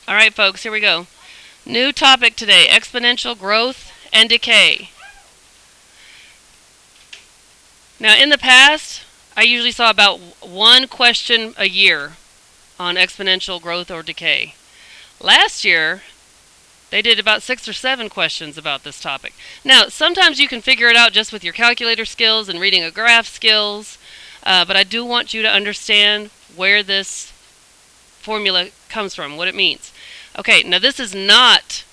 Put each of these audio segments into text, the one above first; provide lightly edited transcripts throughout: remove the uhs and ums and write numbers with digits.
All right, folks, here we go. New topic today, exponential growth and decay. Now, in the past, I usually saw about one question a year on exponential growth or decay. Last year, they did about 6 or 7 questions about this topic. Now, sometimes you can figure it out just with your calculator skills and reading a graph skills, but I do want you to understand where this formula comes from, what it means. Okay, now this is not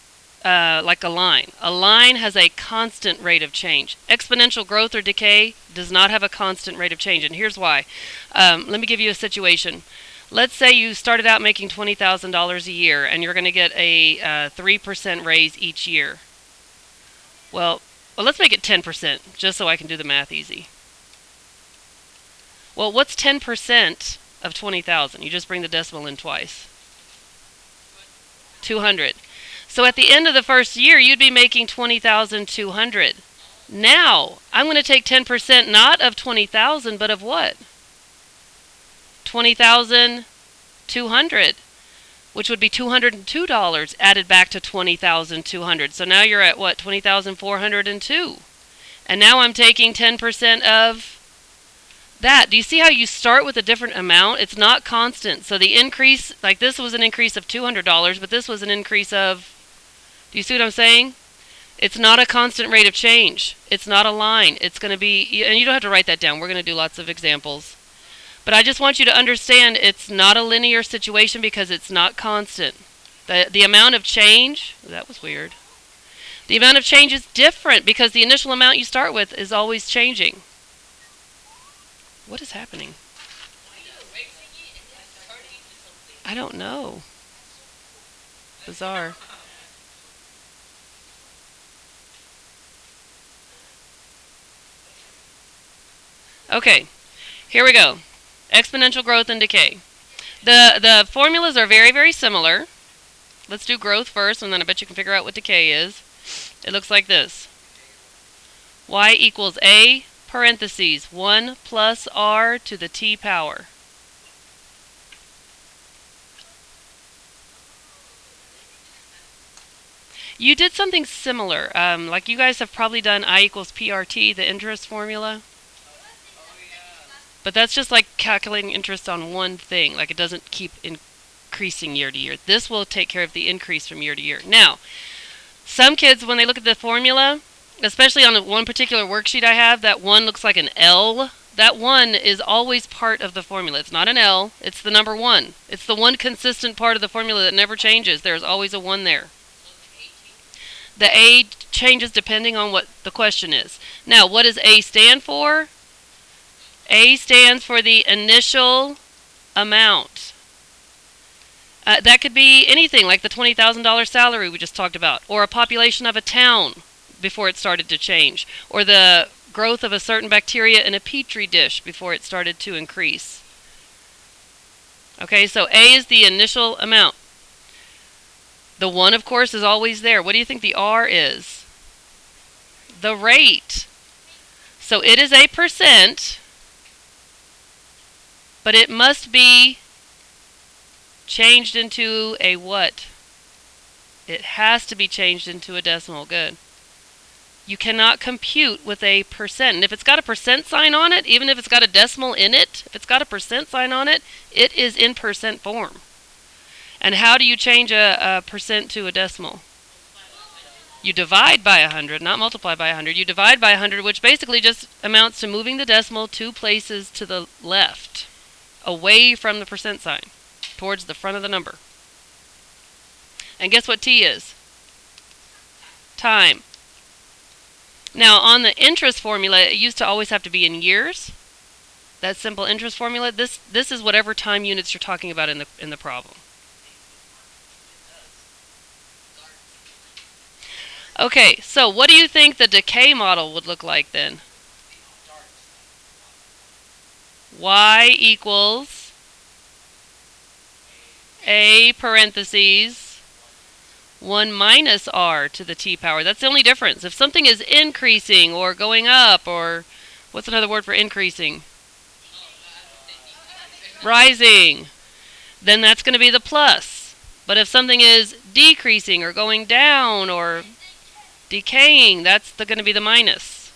like a line. A line has a constant rate of change. Exponential growth or decay does not have a constant rate of change, and here's why. Let me give you a situation. Let's say you started out making $20,000 a year, and you're going to get a 3% raise each year. Well, let's make it 10%, just so I can do the math easy. Well, what's 10% of 20,000? You just bring the decimal in twice. 200. So at the end of the first year, you'd be making 20,200. Now, I'm going to take 10% not of 20,000, but of what? 20,200, which would be $202 added back to 20,200. So now you're at what? 20,402. And now I'm taking 10% of that. Do you see how you start with a different amount? It's not constant. So the increase, like this was an increase of $200, but this was an increase of, do you see what I'm saying? It's not a constant rate of change. It's not a line. It's going to be, and you don't have to write that down. We're going to do lots of examples. But I just want you to understand it's not a linear situation because it's not constant. The amount of change, that was weird. The amount of change is different because the initial amount you start with is always changing. What is happening? I don't know. Bizarre. Okay, here we go. Exponential growth and decay. The formulas are very, very similar. Let's do growth first, and then I bet you can figure out what decay is. It looks like this. Y equals A parentheses 1 plus R to the T power. You did something similar. Like you guys have probably done I equals PRT, the interest formula. But that's just like calculating interest on one thing. Like it doesn't keep increasing year to year. This will take care of the increase from year to year. Now, some kids, when they look at the formula, especially on one particular worksheet I have, that one looks like an L. That one is always part of the formula. It's not an L. It's the number 1. It's the one consistent part of the formula that never changes. There's always a 1 there. The A changes depending on what the question is. Now, what does A stand for? A stands for the initial amount. That could be anything, like the $20,000 salary we just talked about, or a population of a town before it started to change, or the growth of a certain bacteria in a petri dish before it started to increase. Okay, so A is the initial amount. The 1, of course, is always there. What do you think the R is? The rate. So it is a percent, but it must be changed into a what? It has to be changed into a decimal. Good. You cannot compute with a percent. And if it's got a percent sign on it, even if it's got a decimal in it, if it's got a percent sign on it, it is in percent form. And how do you change a percent to a decimal? You divide by 100, not multiply by 100. You divide by 100, which basically just amounts to moving the decimal 2 places to the left, away from the percent sign, towards the front of the number. And guess what T is? Time. Now, on the interest formula, it used to always have to be in years. That simple interest formula, this is whatever time units you're talking about in the problem. Okay, so what do you think the decay model would look like then? Y equals A parentheses 1 minus R to the T power. That's the only difference. If something is increasing or going up, or what's another word for increasing? Rising. Then that's going to be the plus. But if something is decreasing or going down or decaying, that's going to be the minus.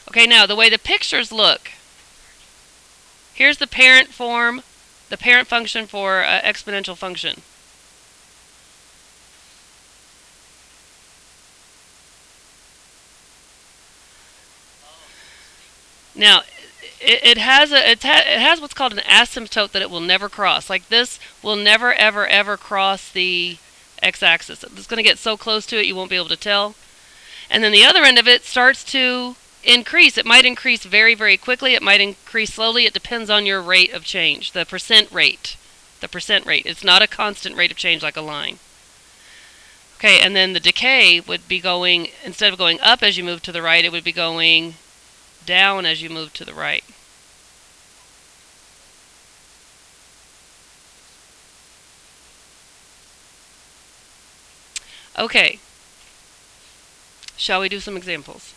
Okay, now the way the pictures look. Here's the parent form, the parent function for exponential function. Now, it has what's called an asymptote that it will never cross. Like this will never ever ever cross the x-axis. It's going to get so close to it you won't be able to tell. And then the other end of it starts to increase. It might increase very very quickly. It might increase slowly. It depends on your rate of change, the percent rate. The percent rate. It's not a constant rate of change like a line. Okay, and then the decay would be going, instead of going up as you move to the right, it would be going down as you move to the right. Okay. Shall we do some examples?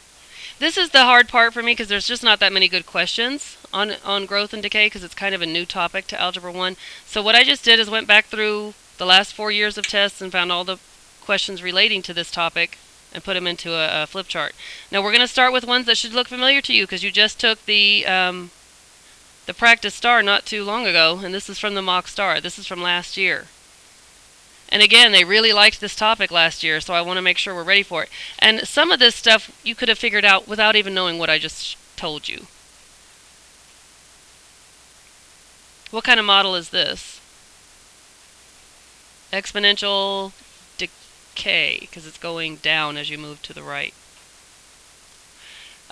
This is the hard part for me because there's just not that many good questions on growth and decay because it's kind of a new topic to Algebra 1. So what I just did is went back through the last 4 years of tests and found all the questions relating to this topic and put them into a flip chart. Now we're going to start with ones that should look familiar to you because you just took the practice star not too long ago, and this is from the mock star. This is from last year. And again, they really liked this topic last year, so I want to make sure we're ready for it. And some of this stuff you could have figured out without even knowing what I just told you. What kind of model is this? Exponential decay, because it's going down as you move to the right.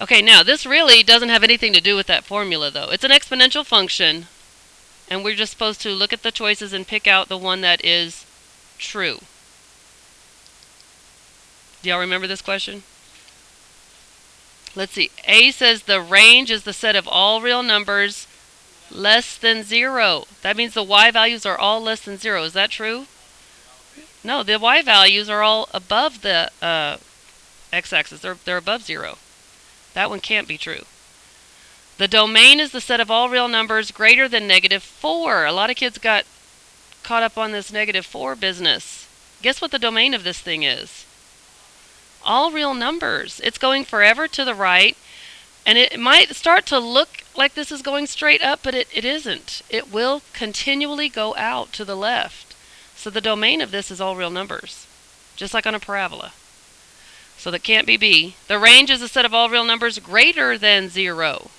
Okay, now this really doesn't have anything to do with that formula though. It's an exponential function, and we're just supposed to look at the choices and pick out the one that is true. Do y'all remember this question? Let's see. A says the range is the set of all real numbers less than 0. That means the y values are all less than 0. Is that true? No, the y values are all above the x-axis. They're above 0. That one can't be true. The domain is the set of all real numbers greater than -4. A lot of kids got caught up on this -4 business. Guess what the domain of this thing is? All real numbers. It's going forever to the right, and it might start to look like this is going straight up, but it isn't. It will continually go out to the left. So the domain of this is all real numbers, just like on a parabola. So that can't be B. The range is a set of all real numbers greater than 0.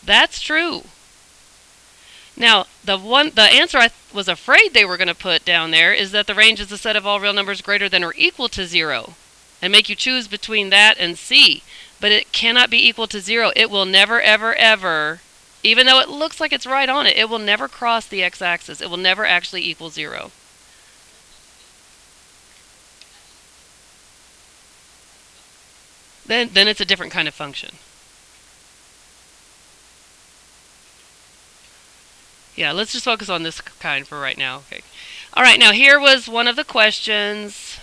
That's true. Now, the answer I was afraid they were going to put down there is that the range is a set of all real numbers greater than or equal to 0, and make you choose between that and C. But it cannot be equal to 0. It will never, ever, ever, even though it looks like it's right on it, it will never cross the x-axis. It will never actually equal 0. Then it's a different kind of function. Yeah, let's just focus on this kind for right now. Okay. All right, now here was one of the questions.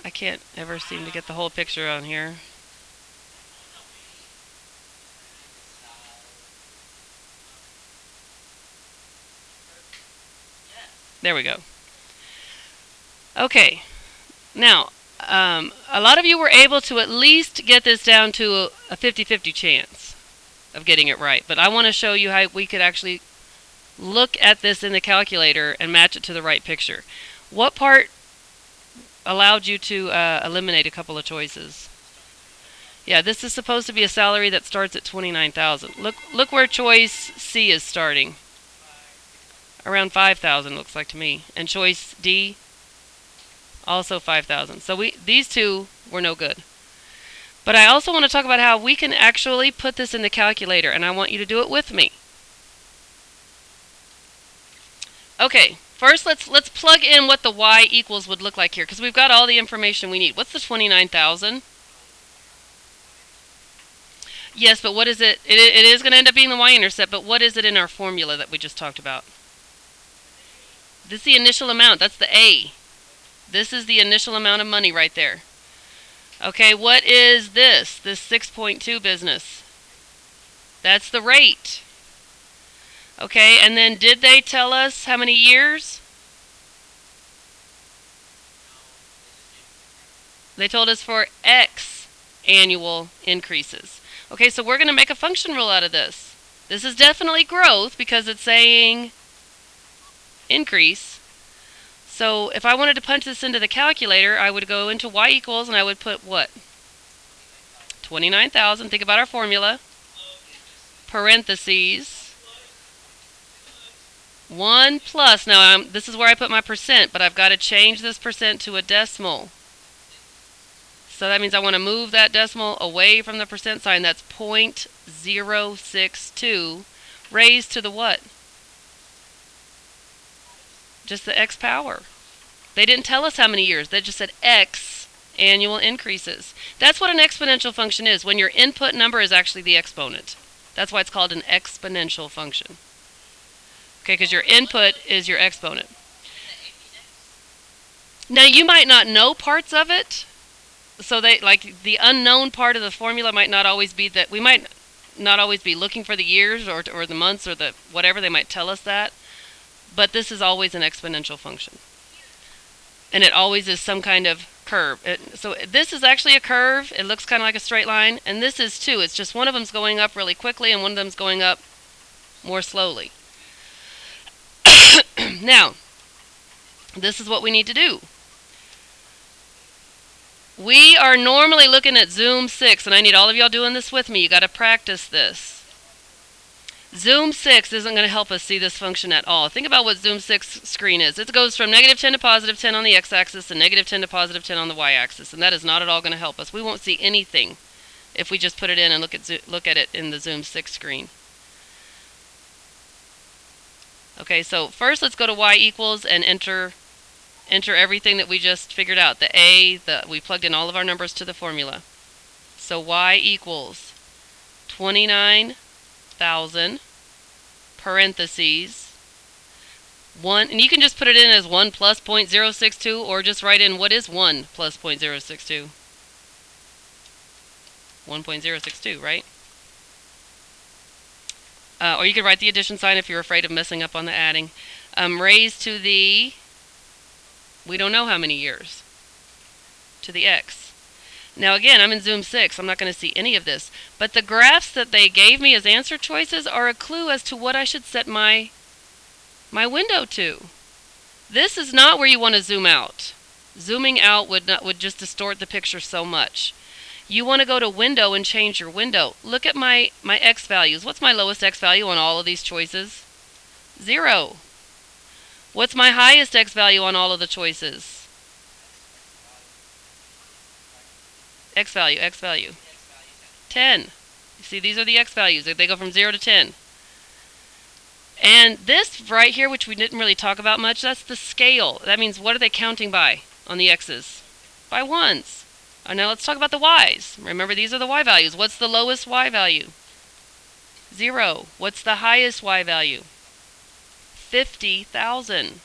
I can't ever seem to get the whole picture on here. There we go. Okay. Now, a lot of you were able to at least get this down to a 50-50 chance of getting it right. But I want to show you how we could actually look at this in the calculator and match it to the right picture. What part allowed you to eliminate a couple of choices? Yeah, this is supposed to be a salary that starts at $29,000. Look where choice C is starting. Around 5,000 looks like to me. And choice D, also 5,000. So these two were no good. But I also want to talk about how we can actually put this in the calculator, and I want you to do it with me. Okay, first let's plug in what the y equals would look like here, because we've got all the information we need. What's the 29,000? Yes, but what is it? It is going to end up being the y-intercept, but what is it in our formula that we just talked about? This is the initial amount. That's the A. This is the initial amount of money right there. Okay, what is this? This 6.2 business. That's the rate. Okay, and then did they tell us how many years? They told us for X annual increases. Okay, so we're going to make a function rule out of this. This is definitely growth because it's saying increase. So if I wanted to punch this into the calculator, I would go into y equals and I would put what? 29,000. Think about our formula. Parentheses. 1 plus. Now, this is where I put my percent, but I've got to change this percent to a decimal. So that means I want to move that decimal away from the percent sign. That's 0.062 raised to the what? Just the x power. They didn't tell us how many years. They just said x annual increases. That's what an exponential function is, when your input number is actually the exponent. That's why it's called an exponential function. Okay, because your input is your exponent. Now, you might not know parts of it. So they, like, the unknown part of the formula might not always be that. We might not always be looking for the years or the months or the whatever. They might tell us that. But this is always an exponential function. And it always is some kind of curve. So this is actually a curve. It looks kind of like a straight line. And this is too. It's just one of them's going up really quickly and one of them's going up more slowly. Now, this is what we need to do. We are normally looking at Zoom 6, and I need all of y'all doing this with me. You got to practice this. Zoom 6 isn't going to help us see this function at all. Think about what Zoom 6 screen is. It goes from negative 10 to positive 10 on the x-axis and negative 10 to positive 10 on the y-axis, and that is not at all going to help us. We won't see anything if we just put it in and look at it in the Zoom 6 screen. Okay, so first let's go to y equals and enter everything that we just figured out. We plugged in all of our numbers to the formula. So y equals 29,000 parentheses 1, and you can just put it in as 1 plus 0.062 or just write in what is 1 plus 0.062. 1.062, right? Or you could write the addition sign if you're afraid of messing up on the adding. Raised to the, we don't know how many years, to the x. Now again, I'm in Zoom 6. I'm not going to see any of this. But the graphs that they gave me as answer choices are a clue as to what I should set my window to. This is not where you want to zoom out. Zooming out would just distort the picture so much. You want to go to window and change your window. Look at my x values. What's my lowest x value on all of these choices? 0. What's my highest x value on all of the choices? X value. 10. You see, these are the x values. They go from 0 to 10. And this right here, which we didn't really talk about much, that's the scale. That means what are they counting by on the x's? By ones. Now let's talk about the y's. Remember, these are the y values. What's the lowest y value? 0. What's the highest y value? 50,000.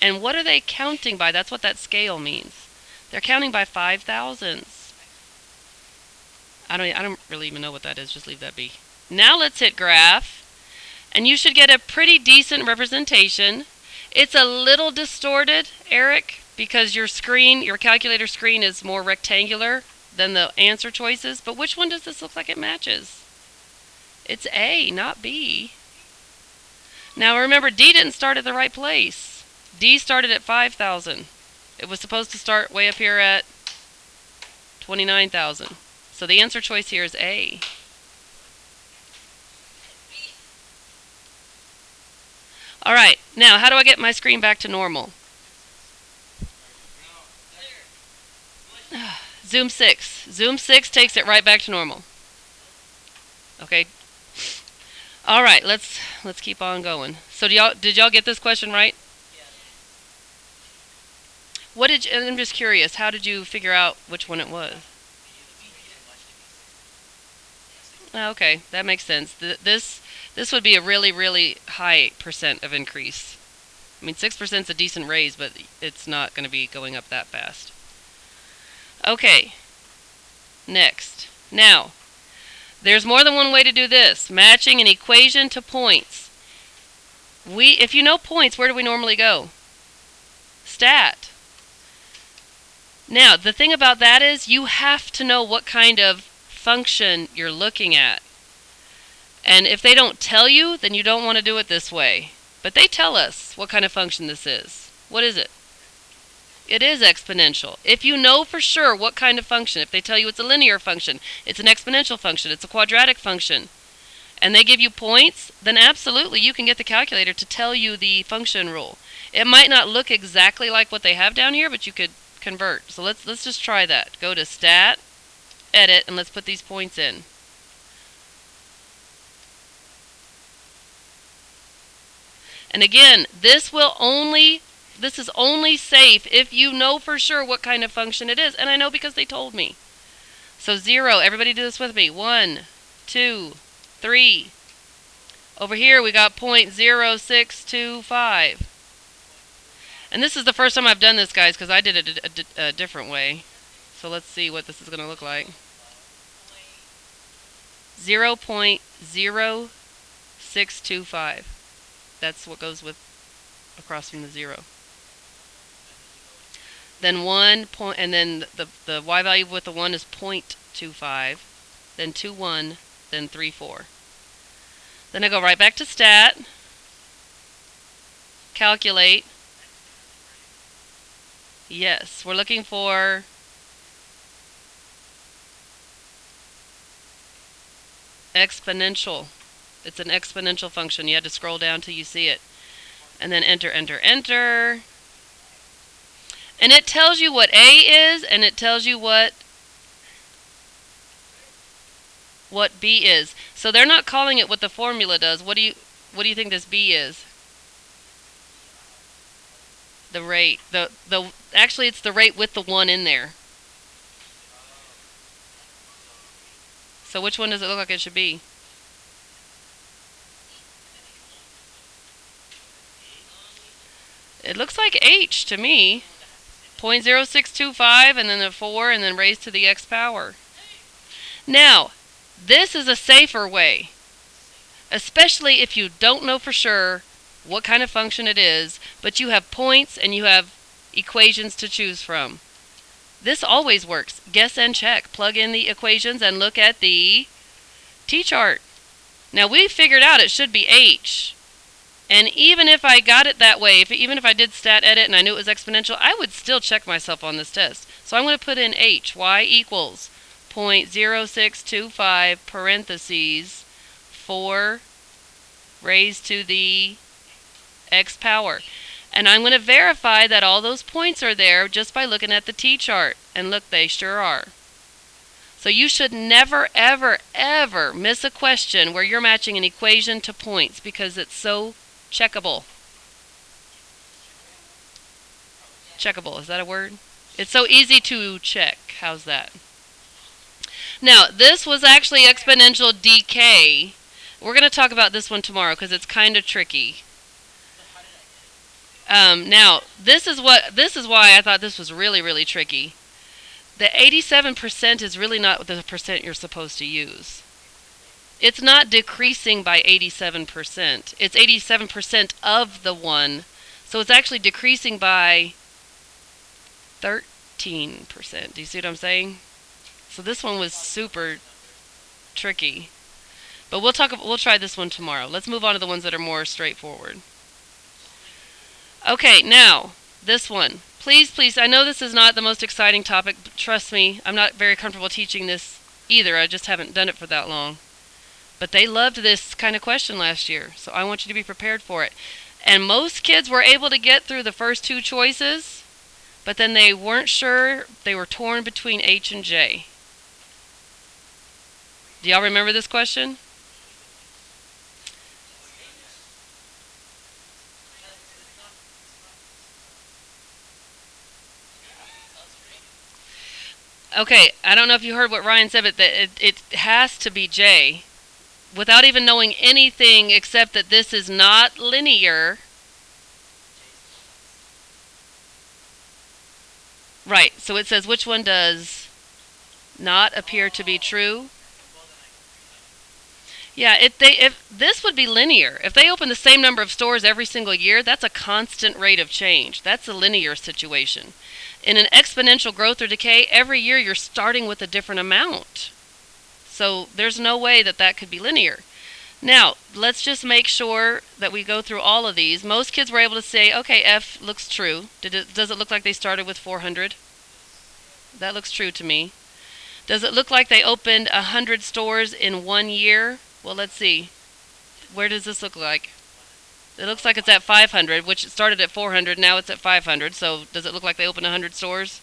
And what are they counting by? That's what that scale means. They're counting by 5,000s. I don't really even know what that is. Just leave that be. Now let's hit graph. And you should get a pretty decent representation. It's a little distorted, Eric, because your calculator screen is more rectangular than the answer choices. But which one does this look like it matches? It's A, not B. Now remember, D didn't start at the right place. D started at 5,000. It was supposed to start way up here at 29,000. So the answer choice here is A. All right, now how do I get my screen back to normal? Zoom 6. Zoom 6 takes it right back to normal. Okay. All right, let's keep on going. So did y'all get this question right? I'm just curious, how did you figure out which one it was? Okay, that makes sense. This would be a really, really high percent of increase. I mean, 6% is a decent raise, but it's not going to be going up that fast. Okay, next. Now, there's more than one way to do this. Matching an equation to points. If you know points, where do we normally go? Stat. Now, the thing about that is you have to know what kind of function you're looking at. And if they don't tell you, then you don't want to do it this way. But they tell us what kind of function this is. What is it? It is exponential. If you know for sure what kind of function, if they tell you it's a linear function, it's an exponential function, it's a quadratic function, and they give you points, then absolutely you can get the calculator to tell you the function rule. It might not look exactly like what they have down here, but you could convert. So let's just try that. Go to Stat, Edit, and let's put these points in. And again, this is only safe if you know for sure what kind of function it is. And I know because they told me. So 0, everybody do this with me. 1, 2, 3. Over here we got 0.0625. And this is the first time I've done this, guys, because I did it a different way. So let's see what this is going to look like. 0.0625. That's what goes with across from the 0. Then 1 point, and then the y value with the 1 is 0.25. Then 2, 1, then 3, 4. Then I go right back to Stat, calculate. Yes, we're looking for exponential. It's an exponential function. You had to scroll down till you see it. And then enter, enter, enter. And it tells you what A is, and it tells you what B is. So they're not calling it what the formula does. What do you think this B is? The rate. Actually it's the rate with the 1 in there. So which one does it look like it should be? It looks like H to me. 0.0625 and then a 4 and then raised to the x power. Now, this is a safer way, especially if you don't know for sure what kind of function it is, but you have points and you have equations to choose from. This always works. Guess and check. Plug in the equations and look at the t-chart. Now, we figured out it should be H. And even if I got it that way, even if I did Stat Edit and I knew it was exponential, I would still check myself on this test. So I'm going to put in H. Y equals 0.0625 parentheses 4 raised to the x power. And I'm going to verify that all those points are there just by looking at the t-chart. And look, they sure are. So you should never, ever, ever miss a question where you're matching an equation to points because it's so checkable. Checkable, is that a word? It's so easy to check. How's that? Now, this was actually exponential decay. We're going to talk about this one tomorrow because it's kind of tricky. Now, this is why I thought this was really, really tricky. The 87% is really not the percent you're supposed to use. It's not decreasing by 87%. It's 87% of the 1. So it's actually decreasing by 13%. Do you see what I'm saying? So this one was super tricky. But we'll try this one tomorrow. Let's move on to the ones that are more straightforward. Okay, now, this one. Please, please, I know this is not the most exciting topic, but trust me, I'm not very comfortable teaching this either. I just haven't done it for that long. But they loved this kind of question last year, so I want you to be prepared for it. And most kids were able to get through the first 2 choices, but then they weren't sure. They were torn between H and J. Do y'all remember this question? Okay, I don't know if you heard what Ryan said, but it has to be J. Without even knowing anything except that this is not linear. Right, so it says which one does not appear to be true. Yeah, if this would be linear. If they open the same number of stores every single year, that's a constant rate of change. That's a linear situation. In an exponential growth or decay, every year you're starting with a different amount. So there's no way that that could be linear. Now, let's just make sure that we go through all of these. Most kids were able to say, okay, F looks true. Does it look like they started with 400? That looks true to me. Does it look like they opened 100 stores in 1 year? Well, let's see. Where does this look like? It looks like it's at 500, which started at 400. Now it's at 500. So does it look like they opened 100 stores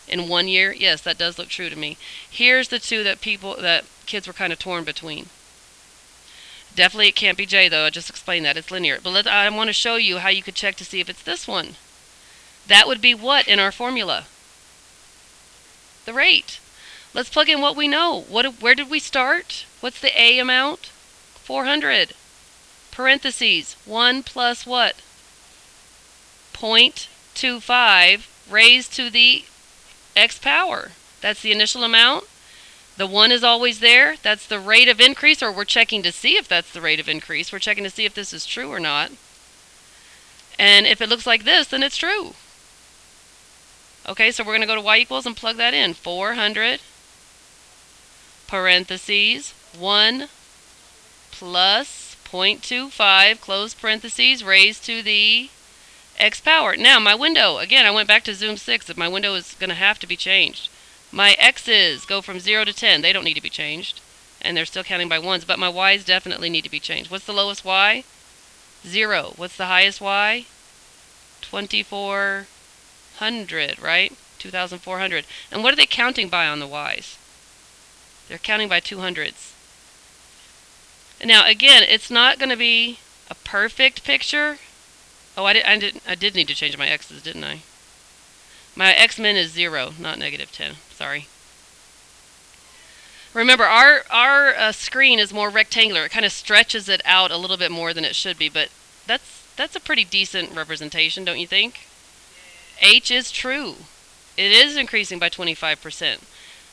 in 1 year? Yes, that does look true to me. Here's the two that kids were kind of torn between. Definitely it can't be J, though. I just explained that. It's linear. But I want to show you how you could check to see if it's this one. That would be what in our formula? The rate. Let's plug in what we know. Where did we start? What's the A amount? 400. Parentheses. 1 plus what? 0.25 raised to the x power. That's the initial amount. The 1 is always there. That's the rate of increase, or we're checking to see if that's the rate of increase. We're checking to see if this is true or not. And if it looks like this, then it's true. Okay, so we're going to go to y equals and plug that in. 400 parentheses 1 plus 0.25 close parentheses raised to the x power. Now my window, again, I went back to Zoom 6. My window is going to have to be changed. My x's go from 0 to 10. They don't need to be changed. And they're still counting by ones, but my y's definitely need to be changed. What's the lowest y? 0. What's the highest y? 2400, right? 2400. And what are they counting by on the y's? They're counting by 200s. Now again, it's not going to be a perfect picture. Oh, I did need to change my x's, didn't I? My x-min is 0, not negative 10. Sorry. Remember, our screen is more rectangular. It kind of stretches it out a little bit more than it should be, but that's a pretty decent representation, don't you think? H is true. It is increasing by 25%.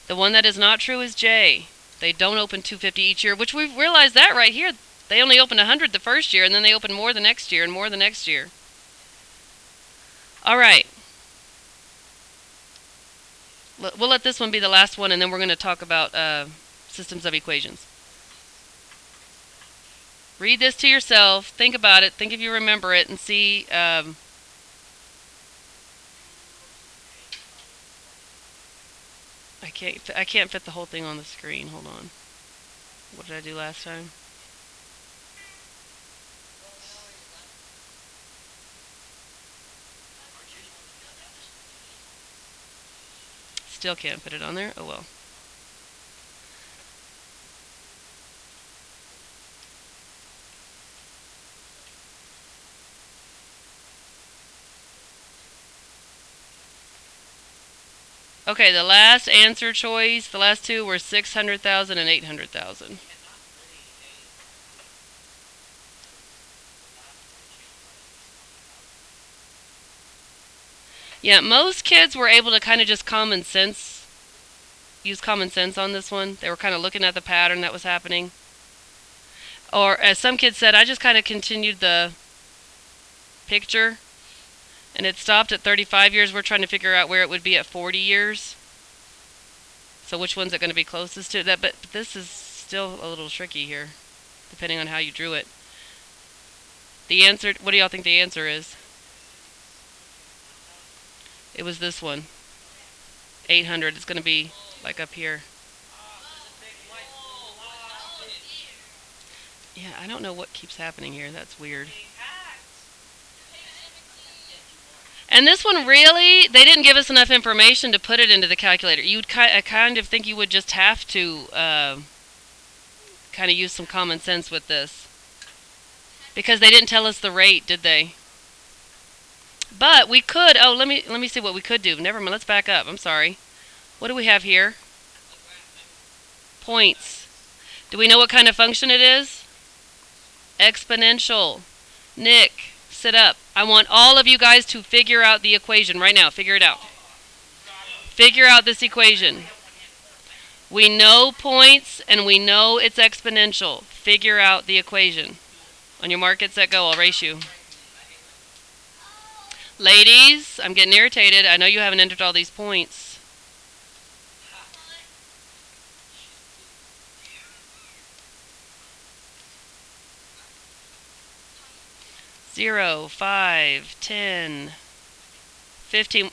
The one that is not true is J. They don't open 250 each year, which we've realized that right here. They only open 100 the first year, and then they open more the next year and more the next year. All right. We'll let this one be the last one, and then we're going to talk about systems of equations. Read this to yourself. Think about it. Think if you remember it, and see. I can't fit the whole thing on the screen. Hold on. What did I do last time? Still can't put it on there. Oh well. Okay, the last answer choice, the last two were 600,000 and 800,000. Yeah, most kids were able to kind of just use common sense on this one. They were kind of looking at the pattern that was happening. Or as some kids said, I just kind of continued the picture. And it stopped at 35 years. We're trying to figure out where it would be at 40 years. So which one's it going to be closest to? But this is still a little tricky here, depending on how you drew it. The answer, what do y'all think the answer is? It was this one. 800. It's going to be like up here. Yeah, I don't know what keeps happening here. That's weird. And this one really, they didn't give us enough information to put it into the calculator. I kind of think you would just have to kind of use some common sense with this. Because they didn't tell us the rate, did they? But we could, let me see what we could do. Never mind, let's back up. I'm sorry. What do we have here? Points. Do we know what kind of function it is? Exponential. Nick, sit up. I want all of you guys to figure out the equation right now. Figure it out. Figure out this equation. We know points and we know it's exponential. Figure out the equation. On your mark, get set, go. I'll race you. Ladies, I'm getting irritated. I know you haven't entered all these points. Zero, 5, 10, 15.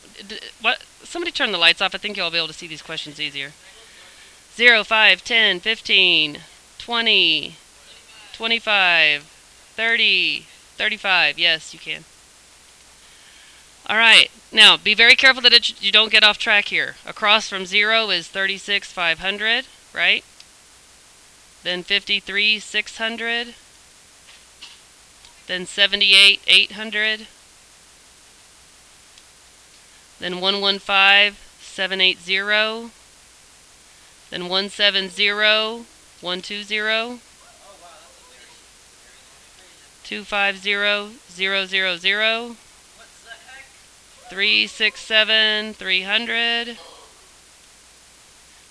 What? Somebody turn the lights off. I think you'll be able to see these questions easier. 0, 5, 10, 15, 20, 25, 30, 35. Yes, you can. All right. Now, be very careful that you don't get off track here. Across from 0 is 36, 500, right? Then 53, 600. Then 78, 800. Then 115, 780. Then 170, 120. 250, 000. 367, 300.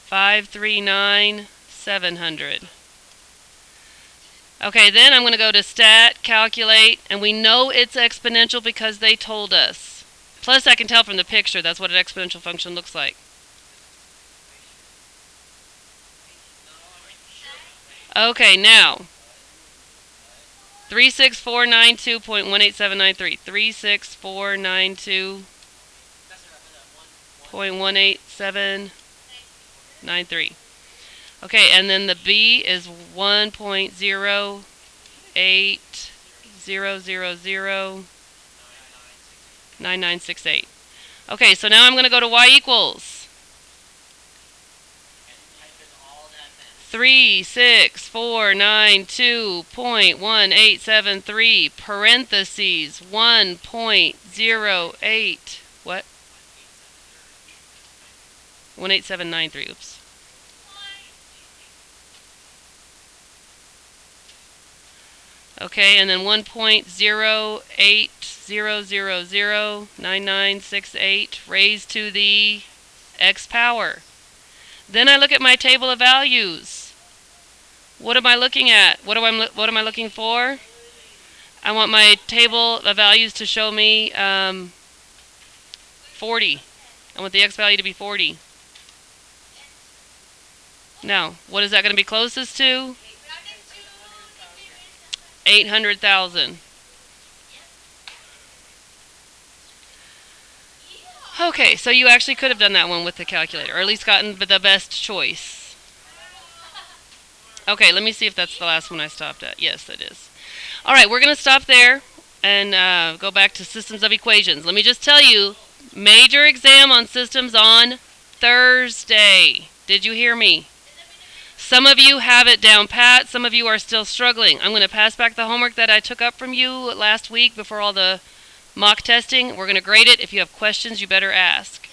539, 700. Okay, then I'm going to go to stat, calculate, and we know it's exponential because they told us. Plus, I can tell from the picture that's what an exponential function looks like. Okay, now 36492.18793. 36492.18793. Okay, and then the B is 1.080009968. Okay, so now I'm going to go to y equals 36492.1873 parentheses 1.08 what? 18793. Oops. Okay, and then 1.080009968 raised to the x power. Then I look at my table of values. What am I looking at? What am I looking for? I want my table of values to show me 40. I want the x value to be 40. Now, what is that going to be closest to? 800,000. Okay, so you actually could have done that one with the calculator, or at least gotten the best choice. Okay, let me see if that's the last one I stopped at. Yes, it is. All right, we're going to stop there and go back to systems of equations. Let me just tell you, major exam on systems on Thursday. Did you hear me? Some of you have it down pat. Some of you are still struggling. I'm going to pass back the homework that I took up from you last week before all the mock testing. We're going to grade it. If you have questions, you better ask.